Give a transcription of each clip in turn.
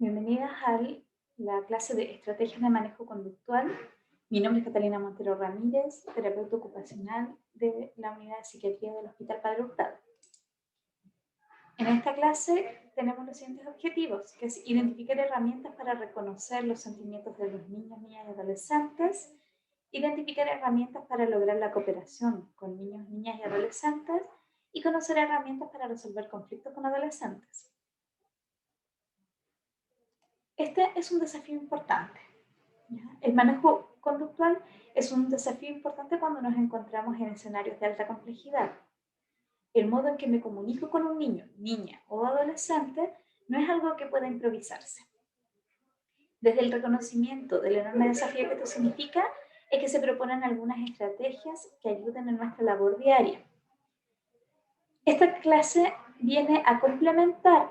Bienvenidas a la clase de Estrategias de Manejo Conductual. Mi nombre es Catalina Montero Ramírez, terapeuta ocupacional de la Unidad de Psiquiatría del Hospital Padre Hurtado. En esta clase tenemos los siguientes objetivos, que es identificar herramientas para reconocer los sentimientos de los niños, niñas y adolescentes, identificar herramientas para lograr la cooperación con niños, niñas y adolescentes, y conocer herramientas para resolver conflictos con adolescentes. Este es un desafío importante. El manejo conductual es un desafío importante cuando nos encontramos en escenarios de alta complejidad. El modo en que me comunico con un niño, niña o adolescente no es algo que pueda improvisarse. Desde el reconocimiento del enorme desafío que esto significa, es que se proponen algunas estrategias que ayuden en nuestra labor diaria. Esta clase viene a complementar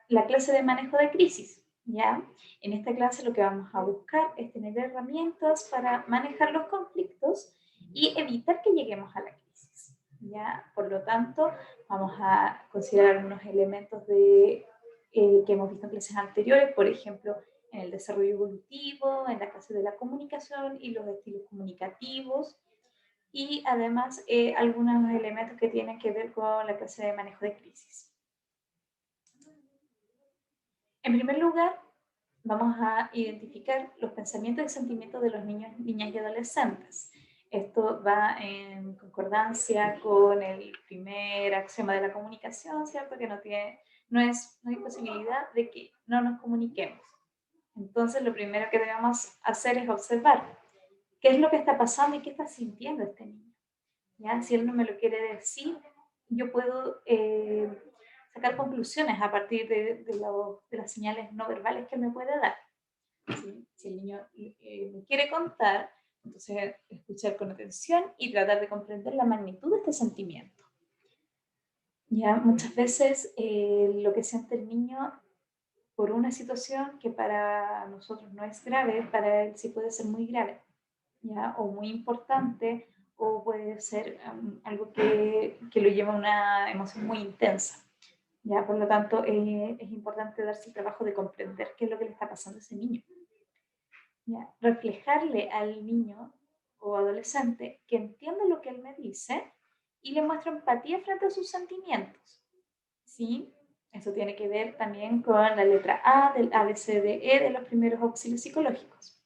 la clase de manejo de crisis, ¿ya? En esta clase lo que vamos a buscar es tener herramientas para manejar los conflictos y evitar que lleguemos a la crisis, ¿ya? Por lo tanto, vamos a considerar algunos elementos que hemos visto en clases anteriores, por ejemplo, en el desarrollo evolutivo, en la clase de la comunicación y los estilos comunicativos, y además algunos elementos que tienen que ver con la clase de manejo de crisis. En primer lugar, vamos a identificar los pensamientos y sentimientos de los niños, niñas y adolescentes. Esto va en concordancia con el primer axioma de la comunicación, ¿cierto? Que no hay posibilidad de que no nos comuniquemos. Entonces, lo primero que debemos hacer es observar qué es lo que está pasando y qué está sintiendo este niño. ¿Ya? Si él no me lo quiere decir, yo puedo sacar conclusiones a partir de las señales no verbales que él me puede dar. ¿Sí? Si el niño me quiere contar, entonces escuchar con atención y tratar de comprender la magnitud de este sentimiento. Ya muchas veces lo que siente el niño por una situación que para nosotros no es grave, para él sí puede ser muy grave, ¿ya? O muy importante, o puede ser algo que lo lleva a una emoción muy intensa. ¿Ya? Por lo tanto, es importante darse el trabajo de comprender qué es lo que le está pasando a ese niño. ¿Ya? Reflejarle al niño o adolescente que entiende lo que él me dice y le muestra empatía frente a sus sentimientos. ¿Sí? Eso tiene que ver también con la letra A del ABCDE de los primeros auxilios psicológicos.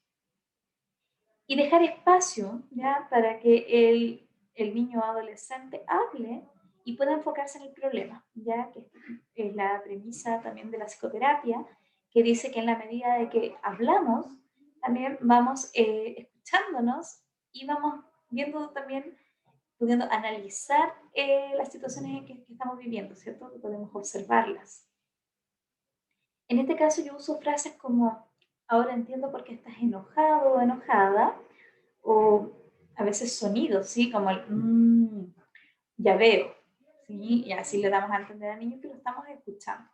Y dejar espacio, ¿ya? Para que el niño o adolescente hable y pueda enfocarse en el problema, ya que es la premisa también de la psicoterapia, que dice que en la medida de que hablamos, también vamos escuchándonos y vamos viendo también, pudiendo analizar las situaciones en que estamos viviendo, ¿cierto? Que podemos observarlas. En este caso yo uso frases como, ahora entiendo por qué estás enojado o enojada, o a veces sonidos, ¿sí? Como el ya veo, ¿sí? Y así le damos a entender al niño que lo estamos escuchando,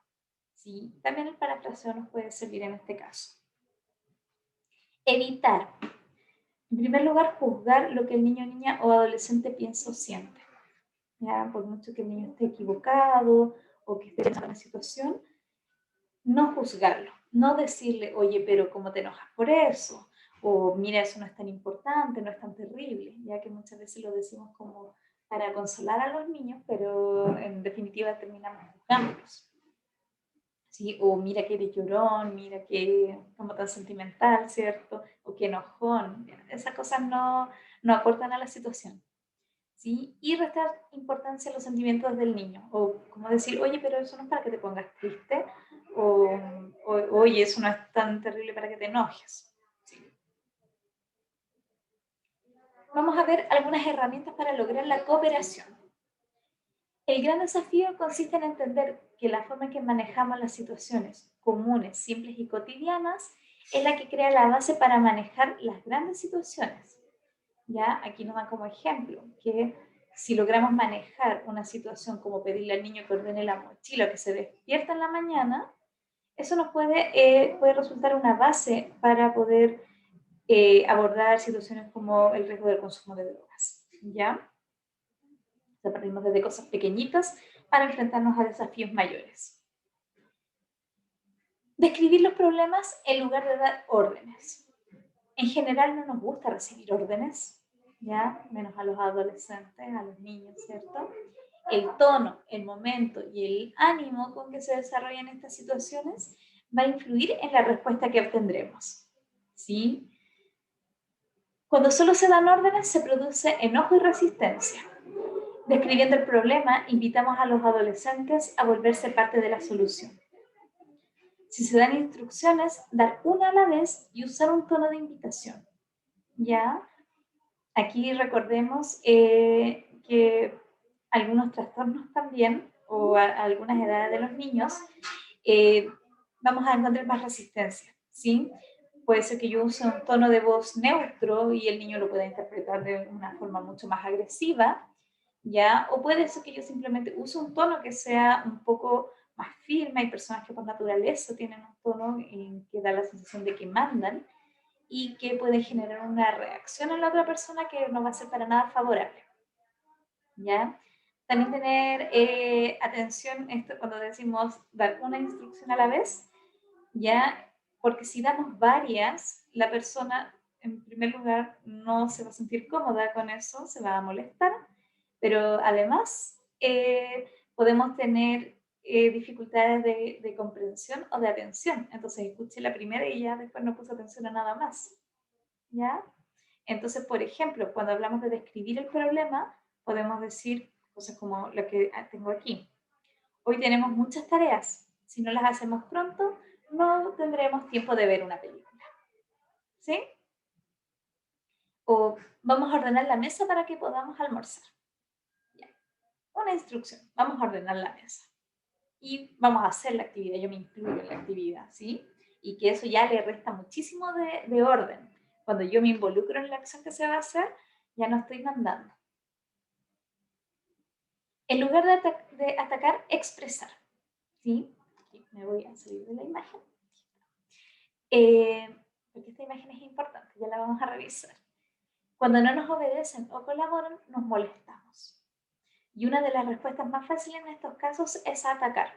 ¿sí? También el parafraseo nos puede servir en este caso. Evitar, en primer lugar, juzgar lo que el niño, niña o adolescente piensa o siente. ¿Ya? Por mucho que el niño esté equivocado o que esté en una situación, no juzgarlo, no decirle, oye, pero ¿cómo te enojas por eso? O mira, eso no es tan importante, no es tan terrible, ya que muchas veces lo decimos como para consolar a los niños, pero en definitiva terminamos juzgándolos. ¿Sí? O mira que eres llorón, mira que como tan sentimental, ¿cierto? O que enojón. Esas cosas no aportan a la situación. ¿Sí? Y restar importancia a los sentimientos del niño. O como decir, oye, pero eso no es para que te pongas triste. O oye, eso no es tan terrible para que te enojes. ¿Sí? Vamos a ver algunas herramientas para lograr la cooperación. El gran desafío consiste en entender que la forma en que manejamos las situaciones comunes, simples y cotidianas es la que crea la base para manejar las grandes situaciones. ¿Ya? Aquí nos dan como ejemplo que si logramos manejar una situación como pedirle al niño que ordene la mochila o que se despierta en la mañana, eso nos puede resultar una base para poder abordar situaciones como el riesgo del consumo de drogas. ¿Ya? O sea, partimos desde cosas pequeñitas para enfrentarnos a desafíos mayores. Describir los problemas en lugar de dar órdenes. En general no nos gusta recibir órdenes, ¿ya? Menos a los adolescentes, a los niños, ¿cierto? El tono, el momento y el ánimo con que se desarrollan estas situaciones va a influir en la respuesta que obtendremos, ¿sí? Cuando solo se dan órdenes, se produce enojo y resistencia. Describiendo el problema, invitamos a los adolescentes a volverse parte de la solución. Si se dan instrucciones, dar una a la vez y usar un tono de invitación, ¿ya? Aquí recordemos que algunos trastornos también, o a algunas edades de los niños, vamos a encontrar más resistencia, ¿sí? Puede ser que yo use un tono de voz neutro y el niño lo pueda interpretar de una forma mucho más agresiva, ¿ya? O puede ser que yo simplemente use un tono que sea un poco más firme. Hay personas que por naturaleza tienen un tono que da la sensación de que mandan y que puede generar una reacción en la otra persona que no va a ser para nada favorable, ¿ya? También tener atención esto, cuando decimos dar una instrucción a la vez, ¿ya? Porque si damos varias, la persona, en primer lugar, no se va a sentir cómoda con eso, se va a molestar, pero además podemos tener dificultades de comprensión o de atención. Entonces escuché la primera y ya después no puse atención a nada más, ¿ya? Entonces, por ejemplo, cuando hablamos de describir el problema, podemos decir cosas como lo que tengo aquí. Hoy tenemos muchas tareas. Si no las hacemos pronto, no tendremos tiempo de ver una película. ¿Sí? O vamos a ordenar la mesa para que podamos almorzar. Ya. Una instrucción. Vamos a ordenar la mesa. Y vamos a hacer la actividad. Yo me incluyo en la actividad, ¿sí? Y que eso ya le resta muchísimo de orden. Cuando yo me involucro en la acción que se va a hacer, ya no estoy mandando. En lugar de atacar, expresar. ¿Sí? Aquí me voy a salir de la imagen. Porque esta imagen es importante, ya la vamos a revisar. Cuando no nos obedecen o colaboran, nos molestamos. Y una de las respuestas más fáciles en estos casos es atacar.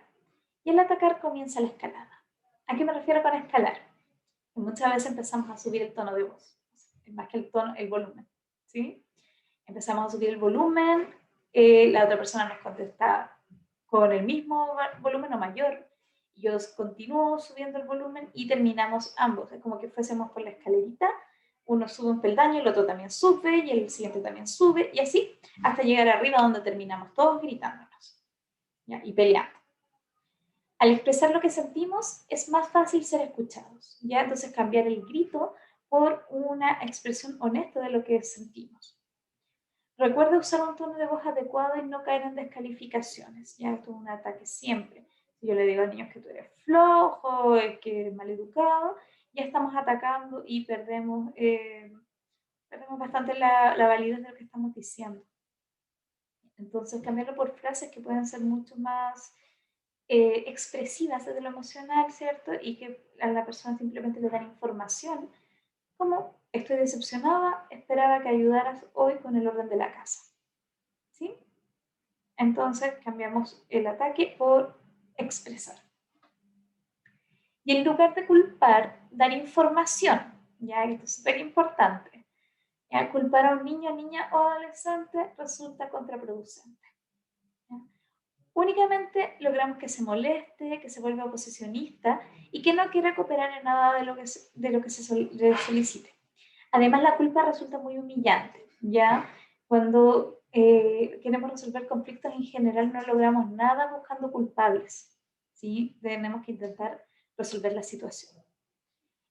Y el atacar comienza la escalada. ¿A qué me refiero con escalar? Que muchas veces empezamos a subir el tono de voz, más que el tono, el volumen. ¿Sí? Empezamos a subir el volumen, la otra persona nos contesta con el mismo volumen o mayor, yo continúo subiendo el volumen y terminamos ambos, es como que fuésemos por la escalerita, uno sube un peldaño, el otro también sube y el siguiente también sube y así hasta llegar arriba donde terminamos todos gritándonos, ¿ya? Y peleando. Al expresar lo que sentimos es más fácil ser escuchados, ¿ya? Entonces cambiar el grito por una expresión honesta de lo que sentimos. Recuerda usar un tono de voz adecuado y no caer en descalificaciones. Ya esto es un ataque siempre. Si yo le digo a niños que tú eres flojo, que eres maleducado, ya estamos atacando y perdemos bastante la validez de lo que estamos diciendo. Entonces, cambiarlo por frases que pueden ser mucho más expresivas desde lo emocional, ¿cierto? Y que a la persona simplemente le dan información, como estoy decepcionada, esperaba que ayudaras hoy con el orden de la casa. ¿Sí? Entonces cambiamos el ataque por expresar. Y en lugar de culpar, dar información. ¿Ya? Esto es súper importante. ¿Ya? Culpar a un niño, niña o adolescente resulta contraproducente. ¿Ya? Únicamente logramos que se moleste, que se vuelva oposicionista y que no quiera cooperar en nada de lo que le solicite. Además, la culpa resulta muy humillante, ¿ya? Cuando queremos resolver conflictos en general no logramos nada buscando culpables, ¿sí? Tenemos que intentar resolver la situación.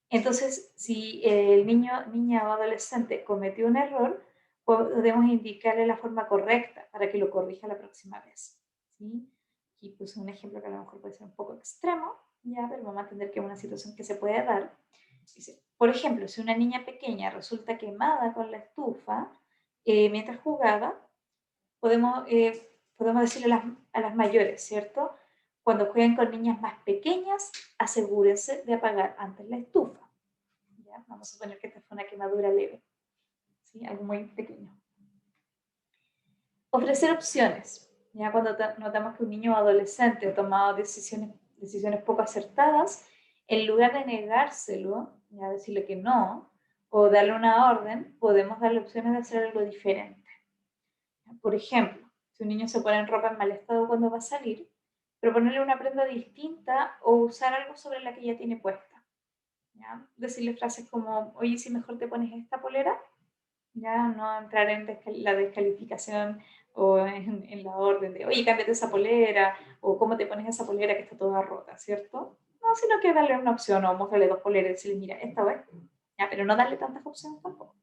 Entonces, si el niño, niña o adolescente cometió un error, podemos indicarle la forma correcta para que lo corrija la próxima vez, ¿sí? Aquí puse un ejemplo que a lo mejor puede ser un poco extremo, ¿ya? Pero vamos a entender que es una situación que se puede dar. Dice, por ejemplo, si una niña pequeña resulta quemada con la estufa mientras jugaba, podemos decirle a las mayores, ¿cierto? Cuando jueguen con niñas más pequeñas, asegúrense de apagar antes la estufa. ¿Ya? Vamos a suponer que esta fue una quemadura leve, ¿sí? Algo muy pequeño. Ofrecer opciones. Ya cuando notamos que un niño o adolescente ha tomado decisiones poco acertadas, En lugar de negárselo, ya decirle que no, o darle una orden, podemos darle opciones de hacer algo diferente. Por ejemplo, si un niño se pone en ropa en mal estado cuando va a salir, proponerle una prenda distinta o usar algo sobre la que ya tiene puesta. ¿Ya? Decirle frases como, oye, si mejor te pones esta polera, ya no entrar en la descalificación o en la orden de, oye, cámbiate esa polera, o cómo te pones esa polera que está toda rota, ¿cierto? No, sino que darle una opción o mostrarle dos poleras y decirle, mira, esta vez, ya, pero no darle tantas opciones tampoco.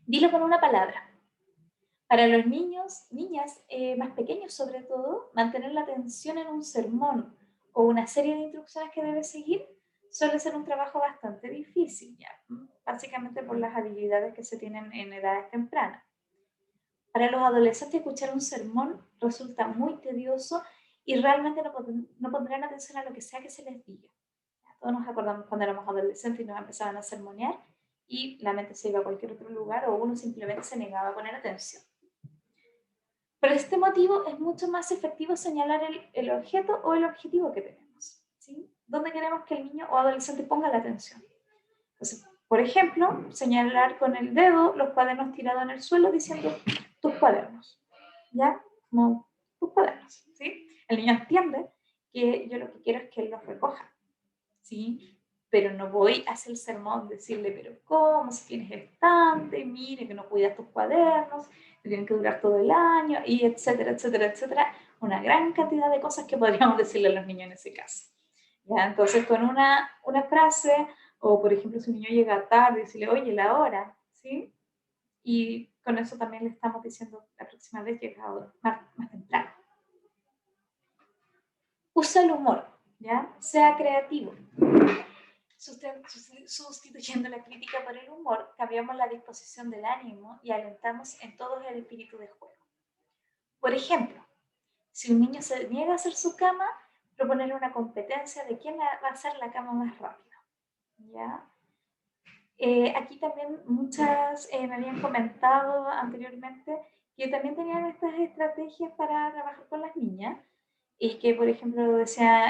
Dilo con una palabra. Para los niños, niñas más pequeños sobre todo, mantener la atención en un sermón o una serie de instrucciones que debe seguir suele ser un trabajo bastante difícil, ya, básicamente por las habilidades que se tienen en edades tempranas. Para los adolescentes escuchar un sermón resulta muy tedioso y realmente no pondrán atención a lo que sea que se les diga. Todos nos acordamos cuando éramos adolescentes y nos empezaban a sermonear y la mente se iba a cualquier otro lugar o uno simplemente se negaba a poner atención. Por este motivo es mucho más efectivo señalar el objeto o el objetivo que tenemos, ¿sí? ¿Dónde queremos que el niño o adolescente ponga la atención? Entonces, por ejemplo, señalar con el dedo los cuadernos tirados en el suelo diciendo tus cuadernos, ¿ya? Como tus cuadernos, ¿sí? El niño entiende que yo lo que quiero es que él los recoja, ¿sí? Pero no voy a hacer el sermón, decirle, pero ¿cómo? Si tienes estante, mire que no cuidas tus cuadernos, te tienen que durar todo el año, y etcétera, etcétera, etcétera. Una gran cantidad de cosas que podríamos decirle a los niños en ese caso. ¿Ya? Entonces, con una frase, o por ejemplo, si un niño llega tarde, decirle, oye, la hora, ¿sí? Y con eso también le estamos diciendo, la próxima vez llega más temprano. Usa el humor, ¿ya? Sea creativo. Sustituyendo la crítica por el humor, cambiamos la disposición del ánimo y alentamos en todos el espíritu de juego. Por ejemplo, si un niño se niega a hacer su cama, proponerle una competencia de quién va a hacer la cama más rápido. ¿Ya? Aquí también muchas me habían comentado anteriormente que también tenían estas estrategias para trabajar con las niñas y que, por ejemplo,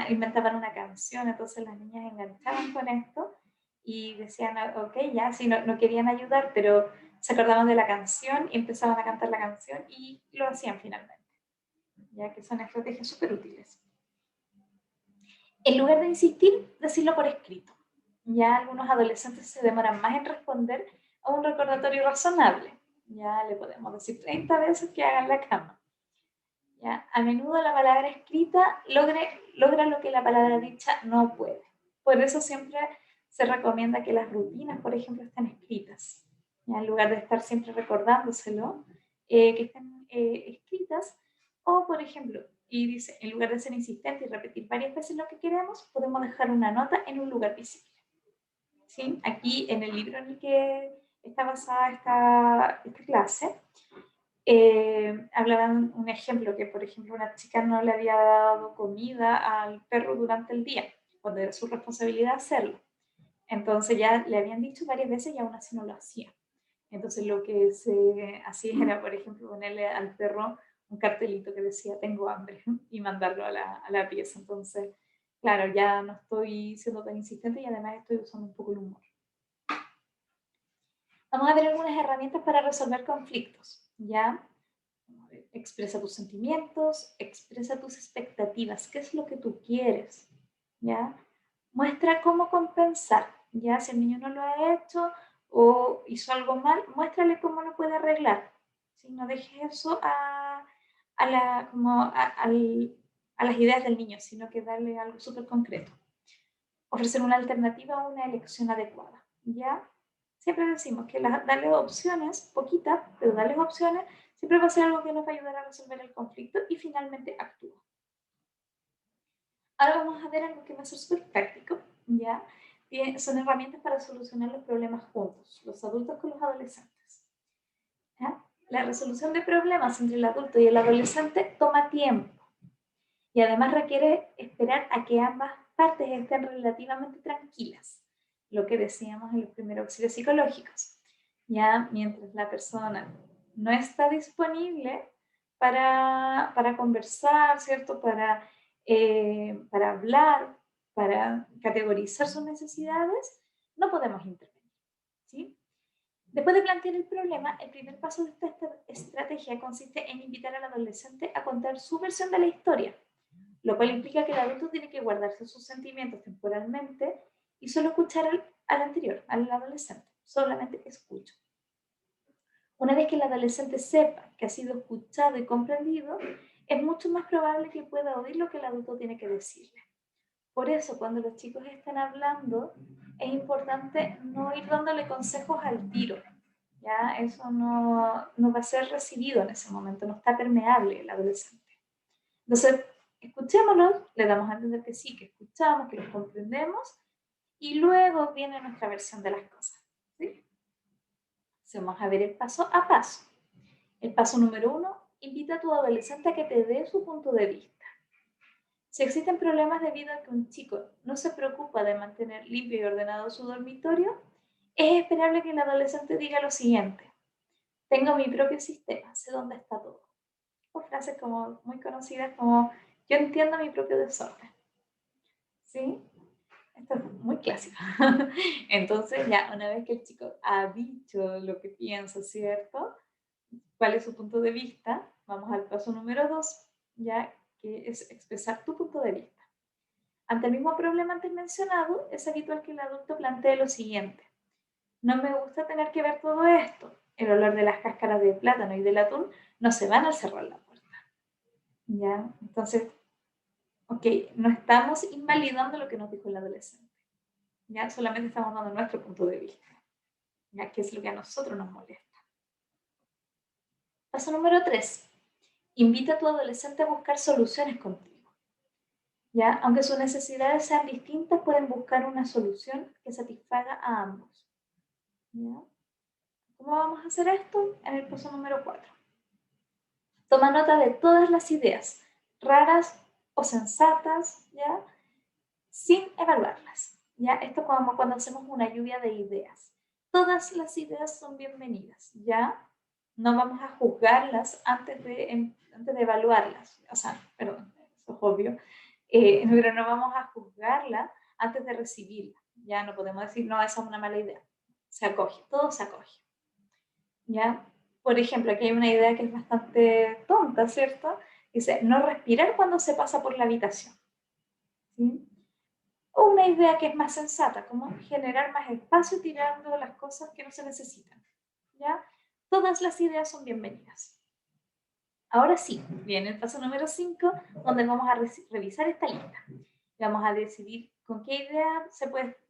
inventaban una canción, entonces las niñas enganchaban con esto y decían, ok, ya, sí, no querían ayudar, pero se acordaban de la canción y empezaban a cantar la canción y lo hacían finalmente, ya que son estrategias súper útiles. En lugar de insistir, decirlo por escrito. Ya algunos adolescentes se demoran más en responder a un recordatorio razonable. Ya le podemos decir 30 veces que hagan la cama. ¿Ya? A menudo la palabra escrita logra lo que la palabra dicha no puede. Por eso siempre se recomienda que las rutinas, por ejemplo, estén escritas. ¿Ya? En lugar de estar siempre recordándoselo, que estén escritas. O, por ejemplo, y dice, en lugar de ser insistente y repetir varias veces lo que queremos, podemos dejar una nota en un lugar visible. ¿Sí? Aquí en el libro en el que está basada esta clase, hablaban un ejemplo que, por ejemplo, una chica no le había dado comida al perro durante el día, cuando era su responsabilidad hacerlo. Entonces ya le habían dicho varias veces y aún así no lo hacía. Entonces lo que se hacía era, por ejemplo, ponerle al perro un cartelito que decía tengo hambre y mandarlo a la pieza. Entonces, claro, ya no estoy siendo tan insistente y además estoy usando un poco el humor. Vamos a ver algunas herramientas para resolver conflictos, ¿ya? Expresa tus sentimientos, expresa tus expectativas, qué es lo que tú quieres, ¿ya? Muestra cómo compensar, ¿ya? Si el niño no lo ha hecho o hizo algo mal, muéstrale cómo lo puede arreglar. ¿Sí? No dejes eso a las ideas del niño, sino que darle algo súper concreto. Ofrecer una alternativa o una elección adecuada, ¿ya? Siempre decimos que darle opciones, poquitas, pero darles opciones, siempre va a ser algo que nos va a ayudar a resolver el conflicto y finalmente actúa. Ahora vamos a ver algo que va a ser súper práctico, ¿ya? Son herramientas para solucionar los problemas juntos, los adultos con los adolescentes. ¿Ya? La resolución de problemas entre el adulto y el adolescente toma tiempo y además requiere esperar a que ambas partes estén relativamente tranquilas, lo que decíamos en los primeros auxilios psicológicos. Ya mientras la persona no está disponible para conversar, ¿cierto? Para hablar, para categorizar sus necesidades, no podemos intervenir, ¿sí? Después de plantear el problema, el primer paso de esta estrategia consiste en invitar al adolescente a contar su versión de la historia, lo cual implica que el adulto tiene que guardarse sus sentimientos temporalmente y solo escuchar al anterior, al adolescente. Solamente escucho. Una vez que el adolescente sepa que ha sido escuchado y comprendido, es mucho más probable que pueda oír lo que el adulto tiene que decirle. Por eso, cuando los chicos están hablando, es importante no ir dándole consejos al tiro. ¿Ya? Eso no va a ser recibido en ese momento, no está permeable el adolescente. Entonces, escuchémonos, le damos a entender que sí, que escuchamos, que los comprendemos, y luego viene nuestra versión de las cosas. ¿Sí? Vamos a ver el paso a paso. El paso número 1, invita a tu adolescente a que te dé su punto de vista. Si existen problemas debido a que un chico no se preocupa de mantener limpio y ordenado su dormitorio, es esperable que el adolescente diga lo siguiente: tengo mi propio sistema, sé dónde está todo. O frases como muy conocidas como yo entiendo mi propio desorden. ¿Sí? Esto es muy clásico. Entonces ya una vez que el chico ha dicho lo que piensa, ¿cierto? ¿Cuál es su punto de vista? Vamos al paso número 2, ya que es expresar tu punto de vista. Ante el mismo problema antes mencionado, es habitual que el adulto plantee lo siguiente: no me gusta tener que ver todo esto. El olor de las cáscaras de plátano y del atún no se van al cerrar la puerta. ¿Ya? Entonces, ok, no estamos invalidando lo que nos dijo el adolescente. ¿Ya? Solamente estamos dando nuestro punto de vista. ¿Ya? Que es lo que a nosotros nos molesta. Paso número 3. Invita a tu adolescente a buscar soluciones contigo. ¿Ya? Aunque sus necesidades sean distintas, pueden buscar una solución que satisfaga a ambos. ¿Ya? ¿Cómo vamos a hacer esto? En el paso número 4. Toma nota de todas las ideas, raras o sensatas, ¿ya? Sin evaluarlas. ¿Ya? Esto es como cuando hacemos una lluvia de ideas. Todas las ideas son bienvenidas, ¿ya? No vamos a juzgarlas antes de evaluarlas. O sea, perdón, eso es obvio. Pero no vamos a juzgarla antes de recibirla. Ya no podemos decir, no, esa es una mala idea. Se acoge, todo se acoge. ¿Ya? Por ejemplo, aquí hay una idea que es bastante tonta, ¿cierto? Dice, no respirar cuando se pasa por la habitación. ¿Sí? O una idea que es más sensata, como generar más espacio tirando las cosas que no se necesitan. ¿Ya? Todas las ideas son bienvenidas. Ahora sí, viene el paso número 5, donde vamos a revisar esta lista. Vamos a decidir con qué idea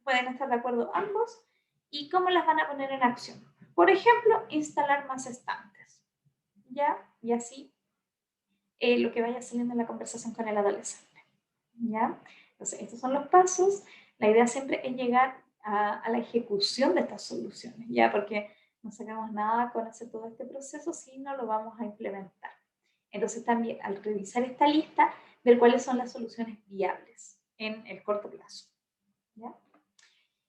pueden estar de acuerdo ambos y cómo las van a poner en acción. Por ejemplo, instalar más estantes. ¿Ya? Y así lo que vaya saliendo en la conversación con el adolescente. ¿Ya? Entonces, estos son los pasos. La idea siempre es llegar a la ejecución de estas soluciones, ¿ya? Porque no sacamos nada con hacer todo este proceso si no lo vamos a implementar. Entonces, también al revisar esta lista, ver cuáles son las soluciones viables en el corto plazo. ¿Ya?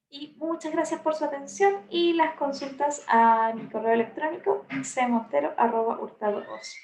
Y muchas gracias por su atención y las consultas a mi correo electrónico cmontero@hurtado.os.